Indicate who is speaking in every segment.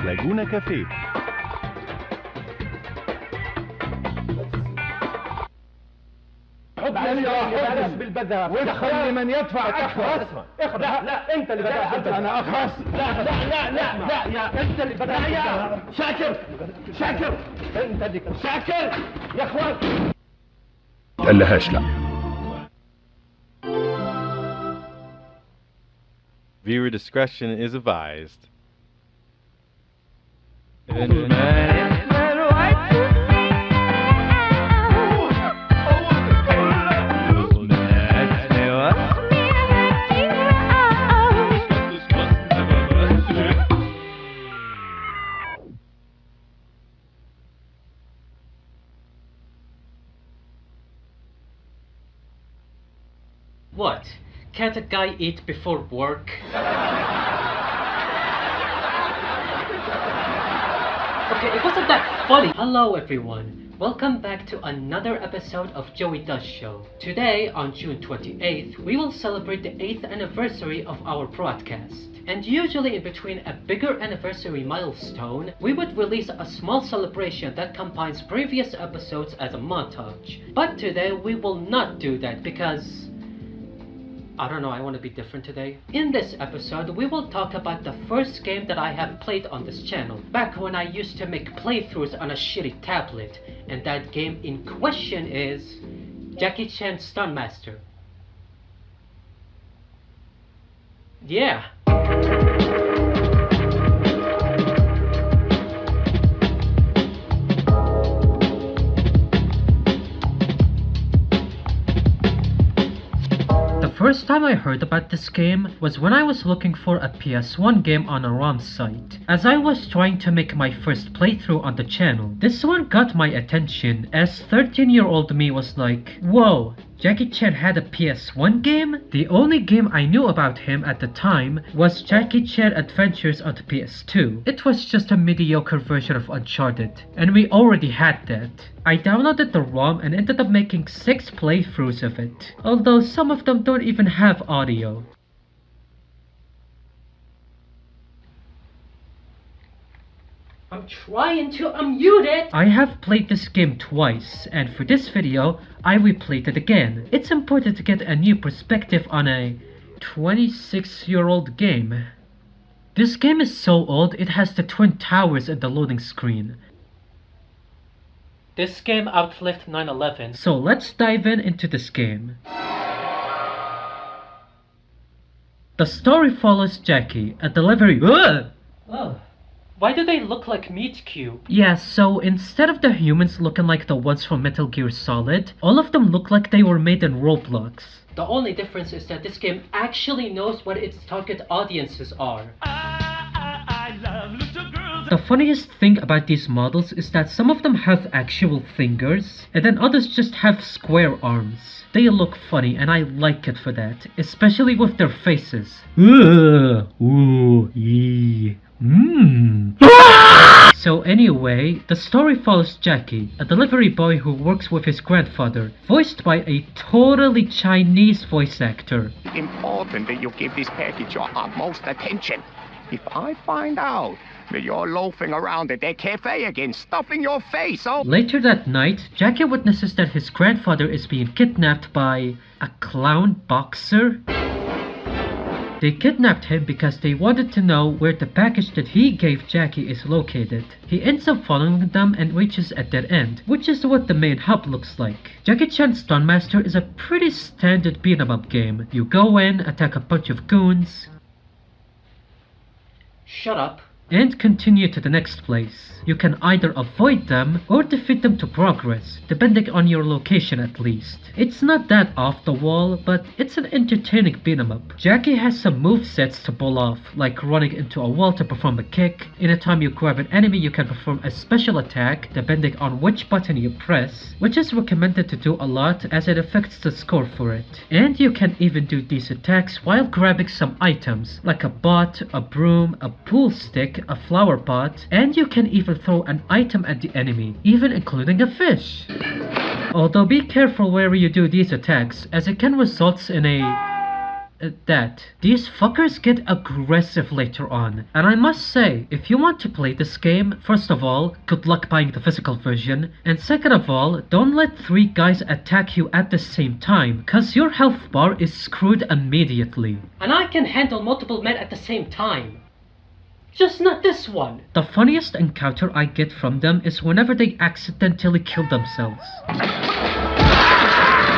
Speaker 1: لاجونا كافيه.
Speaker 2: وخلي من يدفع اخرس.
Speaker 3: لا انت اللي بدأت.
Speaker 2: انا اخرس.
Speaker 3: لا يا انت اللي بدأت. يا شاكر انت اللي شاكر يا اخوان.
Speaker 1: تقلهاش لا.
Speaker 4: Viewer discretion is advised.
Speaker 5: What? Can't a guy eat before work? Okay, it wasn't that funny. Hello everyone. Welcome back to another episode of Joey Does Show. Today, on June 28th, we will celebrate the 8th anniversary of our broadcast. And usually in between a bigger anniversary milestone, we would release a small celebration that combines previous episodes as a montage. But today we will not do that because I don't know, I want to be different today. In this episode, we will talk about the first game that I have played on this channel, back when I used to make playthroughs on a shitty tablet, and that game in question is Jackie Chan's Stuntmaster. Yeah. The first time I heard about this game was when I was looking for a PS1 game on a ROM site. As I was trying to make my first playthrough on the channel, this one got my attention as 13-year-old me was like, whoa, Jackie Chan had a PS1 game? The only game I knew about him at the time was Jackie Chan Adventures on the PS2. It was just a mediocre version of Uncharted, and we already had that. I downloaded the ROM and ended up making 6 playthroughs of it, although some of them don't even have audio. I'm trying to unmute it! I have played this game twice, and for this video, I replayed it again. It's important to get a new perspective on a 26-year-old game. This game is so old, it has the Twin Towers in the loading screen. This game outlived 9/11, so let's dive into this game. The story follows Jackie, a delivery. Oh. Why do they look like meat cube? Yeah, so instead of the humans looking like the ones from Metal Gear Solid, all of them look like they were made in Roblox. The only difference is that this game actually knows what its target audiences are. I love little girls. The funniest thing about these models is that some of them have actual fingers, and then others just have square arms. They look funny, and I like it for that, especially with their faces. So anyway, the story follows Jackie, a delivery boy who works with his grandfather, voiced by a totally Chinese voice actor.
Speaker 6: Important that you give this package your utmost attention. If I find out that you're loafing around at that cafe again, stuffing your face, oh...
Speaker 5: Later that night, Jackie witnesses that his grandfather is being kidnapped by a clown boxer. They kidnapped him because they wanted to know where the package that he gave Jackie is located. He ends up following them and reaches a dead end, which is what the main hub looks like. Jackie Chan's Stuntmaster is a pretty standard beat-em-up game. You go in, attack a bunch of goons, shut up, and continue to the next place. You can either avoid them or defeat them to progress, depending on your location at least. It's not that off the wall, but it's an entertaining beat-em-up. Jackie has some movesets to pull off, like running into a wall to perform a kick. Anytime you grab an enemy, you can perform a special attack, depending on which button you press, which is recommended to do a lot as it affects the score for it. And you can even do these attacks while grabbing some items, like a bot, a broom, a pool stick, a flower pot, and you can even throw an item at the enemy, even including a fish. Although be careful where you do these attacks, as it can result in a that these fuckers get aggressive later on. And I must say, if you want to play this game, first of all, good luck buying the physical version, and second of all, don't let 3 guys attack you at the same time, cause your health bar is screwed immediately.
Speaker 3: And I can handle multiple men at the same time. Just not this one.
Speaker 5: The funniest encounter I get from them is whenever they accidentally kill themselves.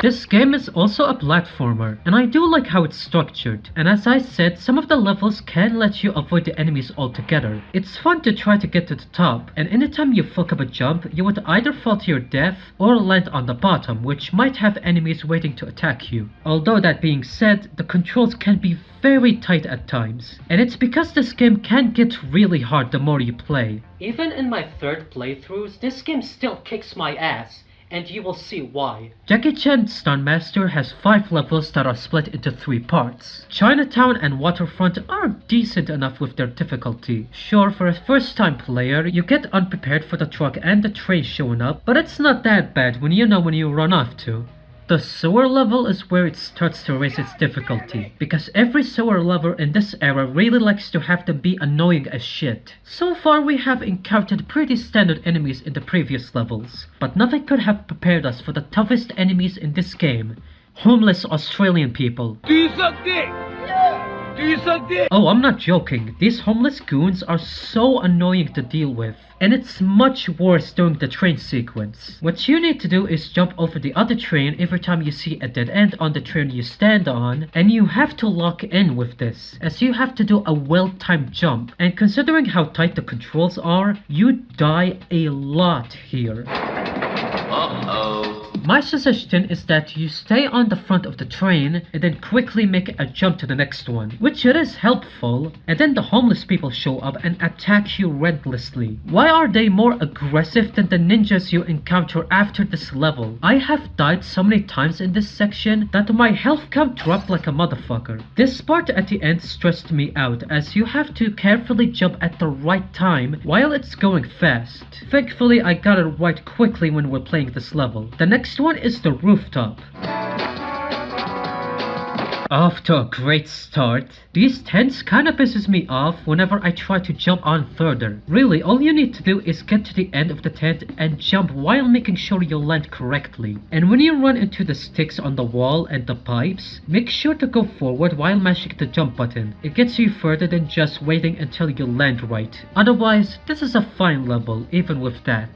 Speaker 5: This game is also a platformer, and I do like how it's structured, and as I said, some of the levels can let you avoid the enemies altogether. It's fun to try to get to the top, and anytime you fuck up a jump, you would either fall to your death or land on the bottom, which might have enemies waiting to attack you. Although that being said, the controls can be very tight at times, and it's because this game can get really hard the more you play.
Speaker 3: Even in my 3rd playthroughs, this game still kicks my ass. And you will see why.
Speaker 5: Jackie Chan's Stuntmaster has 5 levels that are split into 3 parts. Chinatown and Waterfront are decent enough with their difficulty. Sure, for a first time player, you get unprepared for the truck and the train showing up, but it's not that bad when you know when you run off to. The sewer level is where it starts to raise its difficulty, because every sewer level in this era really likes to have them be annoying as shit. So far we have encountered pretty standard enemies in the previous levels, but nothing could have prepared us for the toughest enemies in this game. Homeless Australian people.
Speaker 2: Do you suck dick? Yeah! Do you suck dick?
Speaker 5: Oh, I'm not joking. These homeless goons are so annoying to deal with. And it's much worse during the train sequence. What you need to do is jump over the other train every time you see a dead end on the train you stand on, and you have to lock in with this, as you have to do a well-timed jump. And considering how tight the controls are, you die a lot here. My suggestion is that you stay on the front of the train and then quickly make a jump to the next one, which it is helpful, and then the homeless people show up and attack you relentlessly. Why are they more aggressive than the ninjas you encounter after this level? I have died so many times in this section that my health count dropped like a motherfucker. This part at the end stressed me out, as you have to carefully jump at the right time while it's going fast. Thankfully I got it right quickly when we're playing this level. The next one is the rooftop. Off to a great start. These tents kinda pisses me off whenever I try to jump on further. Really, all you need to do is get to the end of the tent and jump while making sure you land correctly. And when you run into the sticks on the wall and the pipes, make sure to go forward while mashing the jump button. It gets you further than just waiting until you land right. Otherwise, this is a fine level, even with that.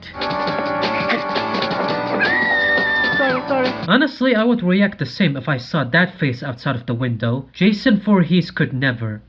Speaker 3: Sorry.
Speaker 5: Honestly, I would react the same if I saw that face outside of the window. Jason Voorhees could never.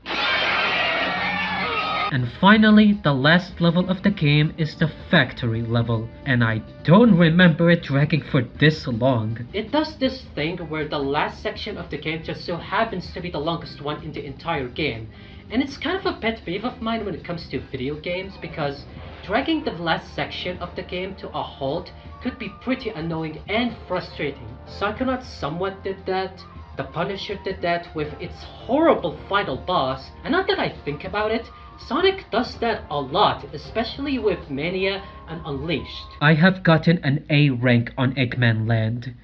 Speaker 5: And finally, the last level of the game is the factory level, and I don't remember it dragging for this long.
Speaker 3: It does this thing where the last section of the game just so happens to be the longest one in the entire game. And it's kind of a pet peeve of mine when it comes to video games, because dragging the last section of the game to a halt could be pretty annoying and frustrating. Psychonauts somewhat did that. The Punisher did that with its horrible final boss, and now that I think about it, Sonic does that a lot, especially with Mania and Unleashed.
Speaker 5: I have gotten an A rank on Eggman Land.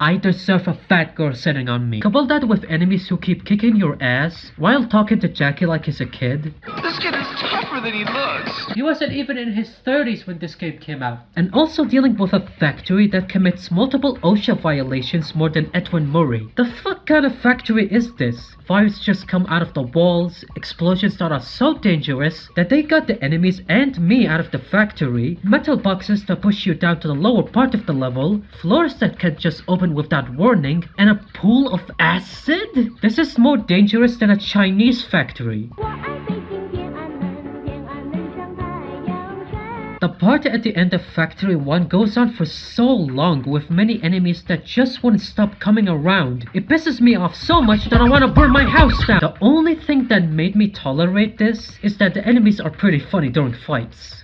Speaker 5: I deserve a fat girl sitting on me. Couple that with enemies who keep kicking your ass while talking to Jackie like he's a kid.
Speaker 2: This kid is tougher than he looks.
Speaker 5: He wasn't even in his 30s when this game came out. And also dealing with a factory that commits multiple OSHA violations more than Edwin Murray. The fuck kind of factory is this? Fires just come out of the walls, explosions that are so dangerous that they got the enemies and me out of the factory, metal boxes that push you down to the lower part of the level, floors that can just open without warning, and a pool of acid? This is more dangerous than a Chinese factory. The part at the end of Factory 1 goes on for so long with many enemies that just wouldn't stop coming around. It pisses me off so much that I want to burn my house down. The only thing that made me tolerate this is that the enemies are pretty funny during fights.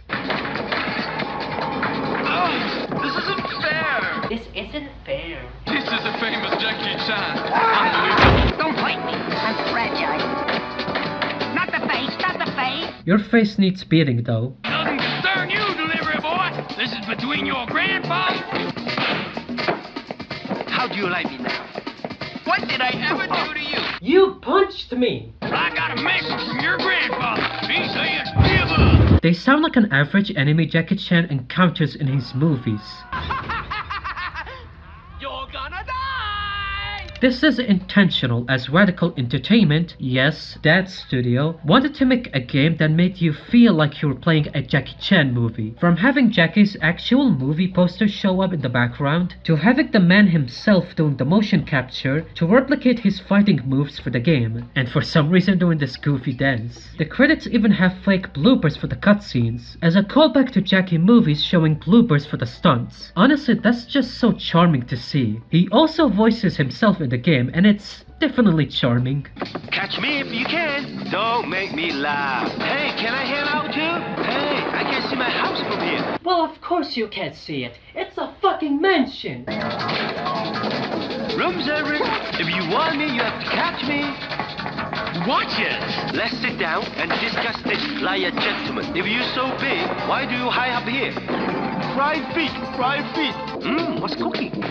Speaker 2: This isn't fair.
Speaker 3: This isn't fair.
Speaker 2: This is the famous Jackie Chan. Unbelievable.
Speaker 6: Don't bite me. I'm fragile. Not the face, not the face.
Speaker 5: Your face needs beating though.
Speaker 2: Doesn't concern you, delivery boy. This is between your grandfather.
Speaker 6: How do you like me now? What?
Speaker 2: What did I ever do to you?
Speaker 3: You punched me!
Speaker 2: I got a message from your grandfather. He's saying give up.
Speaker 3: They sound like an average enemy Jackie Chan encounters in his movies.
Speaker 2: You're gonna die.
Speaker 3: This is intentional, as Radical Entertainment, yes, that studio, wanted to make a game that made you feel like you were playing a Jackie Chan movie. From having Jackie's actual movie poster show up in the background, to having the man himself doing the motion capture to replicate his fighting moves for the game, and for some reason doing this goofy dance. The credits even have fake bloopers for the cutscenes, as a callback to Jackie movies showing bloopers for the stunts. Honestly, that's just so charming to see. He also voices himself in the game, and it's definitely charming.
Speaker 7: Catch me if you can. Don't make me laugh. Hey, can I hang out too? Hey, I can't see my house from here.
Speaker 3: Well, of course you can't see it. It's a fucking mansion!
Speaker 7: Room service. If you want me, you have to catch me.
Speaker 2: Watch it.
Speaker 7: Let's sit down and discuss this like a gentleman. If you're so big, why do you hide up here? Fried feet, fried feet. What's cooking?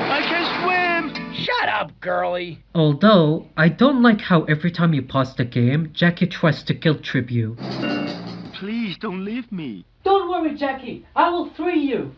Speaker 7: I can swim!
Speaker 2: Shut up, girly.
Speaker 3: Although, I don't like how every time you pause the game, Jackie tries to guilt trip you.
Speaker 7: Please don't leave me.
Speaker 3: Don't worry, Jackie, I will free you!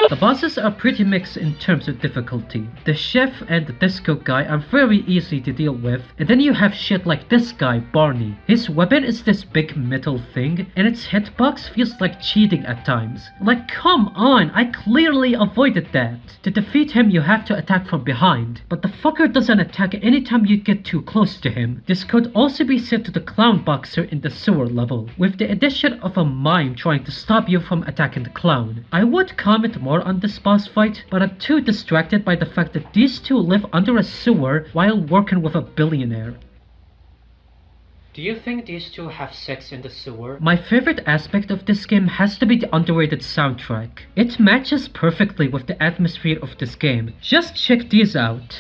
Speaker 3: The bosses are pretty mixed in terms of difficulty. The chef and the disco guy are very easy to deal with, and then you have shit like this guy, Barney. His weapon is this big metal thing, and its hitbox feels like cheating at times. Like, come on, I clearly avoided that. To defeat him, you have to attack from behind, but the fucker doesn't attack anytime you get too close to him. This could also be said to the clown boxer in the sewer level, with the addition of a mime trying to stop you from attacking the clown. I would comment more on this boss fight, but I'm too distracted by the fact that these two live under a sewer while working with a billionaire. Do you think these two have sex in the sewer? My favorite aspect of this game has to be the underrated soundtrack. It matches perfectly with the atmosphere of this game. Just check these out.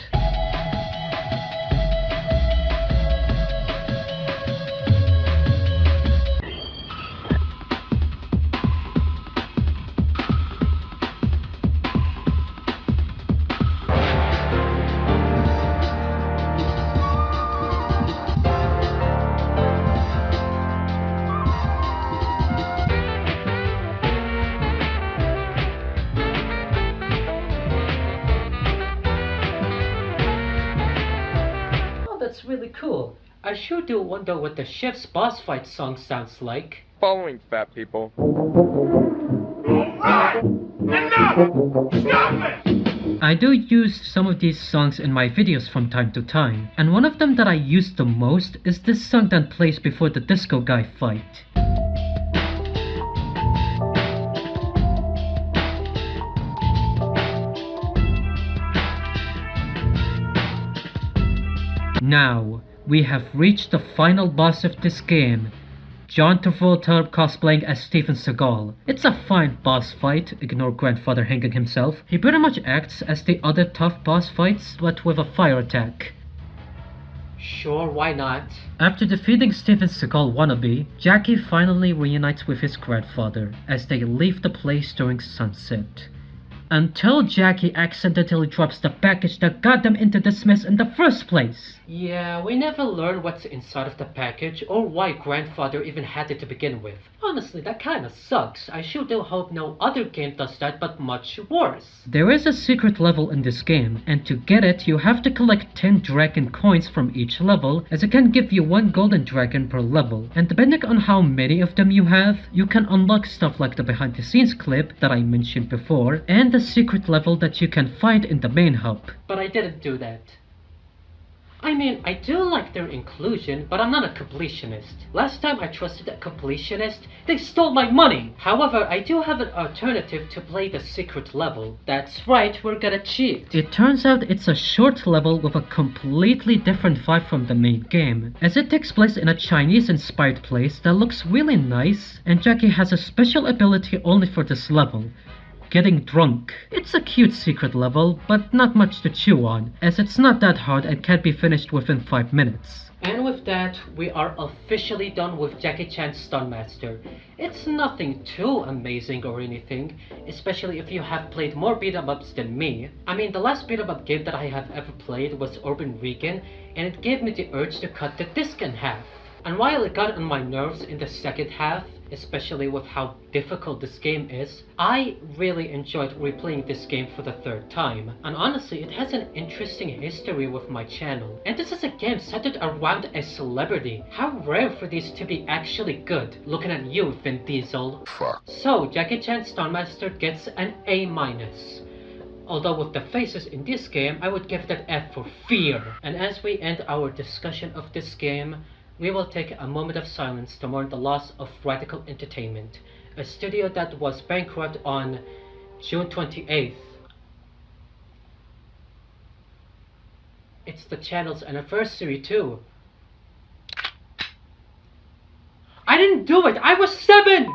Speaker 3: That's really cool. I sure do wonder what the chef's boss fight song sounds like.
Speaker 8: Following fat people.
Speaker 3: I do use some of these songs in my videos from time to time, and one of them that I use the most is this song that plays before the disco guy fight. Now, we have reached the final boss of this game, John Travolta cosplaying as Steven Seagal. It's a fine boss fight, ignore grandfather hanging himself. He pretty much acts as the other tough boss fights, but with a fire attack. Sure, why not? After defeating Steven Seagal wannabe, Jackie finally reunites with his grandfather as they leave the place during sunset. Until Jackie accidentally drops the package that got them into this mess in the first place. Yeah, we never learn what's inside of the package or why grandfather even had it to begin with. Honestly, that kinda sucks. I sure do hope no other game does that, but much worse. There is a secret level in this game, and to get it, you have to collect 10 dragon coins from each level, as it can give you 1 golden dragon per level. And depending on how many of them you have, you can unlock stuff like the behind the scenes clip that I mentioned before, and the secret level that you can find in the main hub. But I didn't do that. I mean, I do like their inclusion, but I'm not a completionist. Last time I trusted a completionist, they stole my money! However, I do have an alternative to play the secret level. That's right, we're gonna cheat. It turns out it's a short level with a completely different vibe from the main game, as it takes place in a Chinese-inspired place that looks really nice, and Jackie has a special ability only for this level: getting drunk. It's a cute secret level, but not much to chew on, as it's not that hard and can be finished within 5 minutes. And with that, we are officially done with Jackie Chan's Stuntmaster. It's nothing too amazing or anything, especially if you have played more beat-em-ups than me. I mean, the last beat-em-up game that I have ever played was Urban Vegan, and it gave me the urge to cut the disc in half. And while it got on my nerves in the second half, especially with how difficult this game is, I really enjoyed replaying this game for the third time. And honestly, it has an interesting history with my channel. And this is a game centered around a celebrity. How rare for these to be actually good. Looking at you, Vin Diesel.
Speaker 6: Fuck.
Speaker 3: So, Jackie Chan's Stuntmaster gets an A-. Although with the faces in this game, I would give it an F for fear. And as we end our discussion of this game, we will take a moment of silence to mourn the loss of Radical Entertainment, a studio that was bankrupt on June 28th. It's the channel's anniversary too. I didn't do it! I was 7!